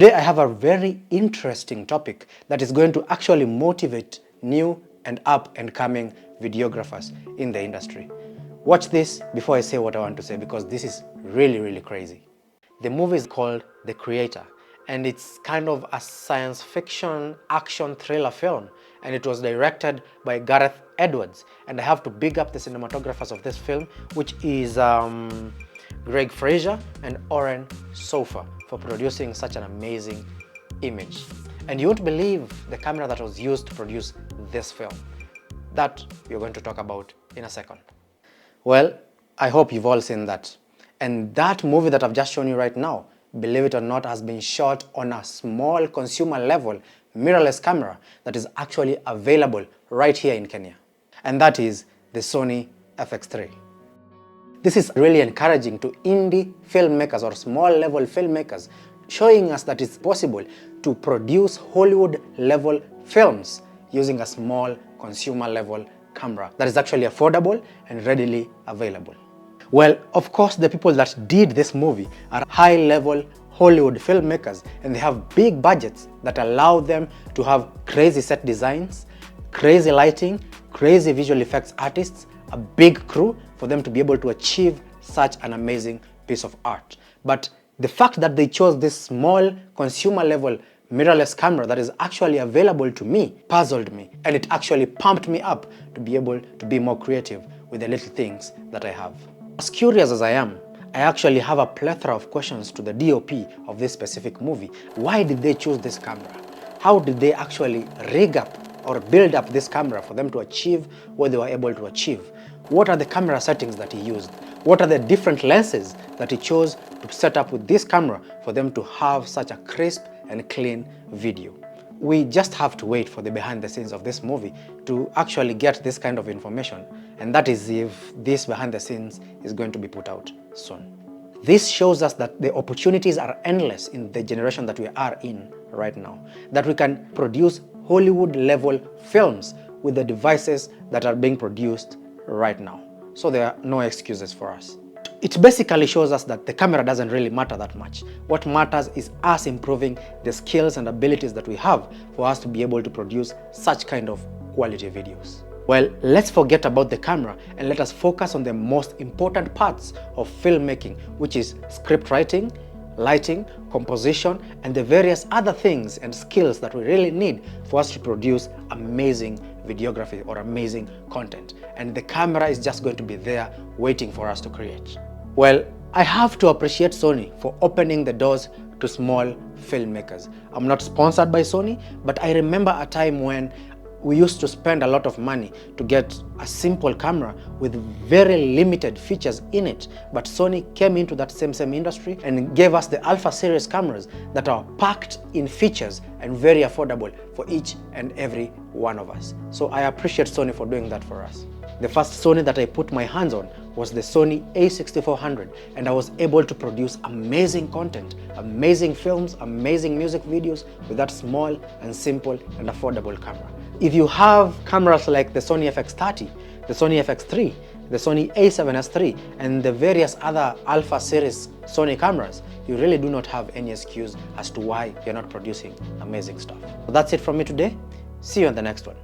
Today I have a very interesting topic that is going to actually motivate new and up and coming videographers in the industry. Watch this before I say what I want to say, because this is really crazy. The movie is called The Creator, and it's kind of a science fiction action thriller film, and it was directed by Gareth Edwards. And I have to big up the cinematographers of this film, which is Greg Fraser and Oren Sofa, for producing such an amazing image. And you won't believe the camera that was used to produce this film. That we're going to talk about in a second. Well, I hope you've all seen that. And that movie that I've just shown you right now, believe it or not, has been shot on a small consumer level mirrorless camera that is actually available right here in Kenya. And that is the Sony FX30. This is really encouraging to indie filmmakers or small level filmmakers, showing us that it's possible to produce Hollywood level films using a small consumer level camera that is actually affordable and readily available. Well, of course, the people that did this movie are high level Hollywood filmmakers, and they have big budgets that allow them to have crazy set designs, crazy lighting, crazy visual effects artists, a big crew for them to be able to achieve such an amazing piece of art. But the fact that they chose this small consumer level mirrorless camera that is actually available to me puzzled me, and it actually pumped me up to be able to be more creative with the little things that I have. As curious as I am, I actually have a plethora of questions to the DOP of this specific movie. Why did they choose this camera? How did they actually rig up or build up this camera for them to achieve what they were able to achieve? What are the camera settings that he used? What are the different lenses that he chose to set up with this camera for them to have such a crisp and clean video? We just have to wait for the behind the scenes of this movie to actually get this kind of information, and that is if this behind the scenes is going to be put out soon. This shows us that the opportunities are endless in the generation that we are in right now, that we can produce Hollywood level films with the devices that are being produced right now. So there are no excuses for us. It basically shows us that the camera doesn't really matter that much. What matters is us improving the skills and abilities that we have for us to be able to produce such kind of quality videos. Well, let's forget about the camera and let us focus on the most important parts of filmmaking, which is script writing, lighting, composition, and the various other things and skills that we really need for us to produce amazing videography or amazing content. And the camera is just going to be there waiting for us to create. Well, I have to appreciate Sony for opening the doors to small filmmakers. I'm not sponsored by Sony, but I remember a time when we used to spend a lot of money to get a simple camera with very limited features in it. But Sony came into that same industry and gave us the Alpha series cameras that are packed in features and very affordable for each and every one of us. So I appreciate Sony for doing that for us. The first Sony that I put my hands on was the Sony A6400, and I was able to produce amazing content, amazing films, amazing music videos with that small and simple and affordable camera. If you have cameras like the Sony FX30, the Sony FX3, the Sony A7S III, and the various other Alpha series Sony cameras, you really do not have any excuse as to why you're not producing amazing stuff. So that's it from me today. See you on the next one.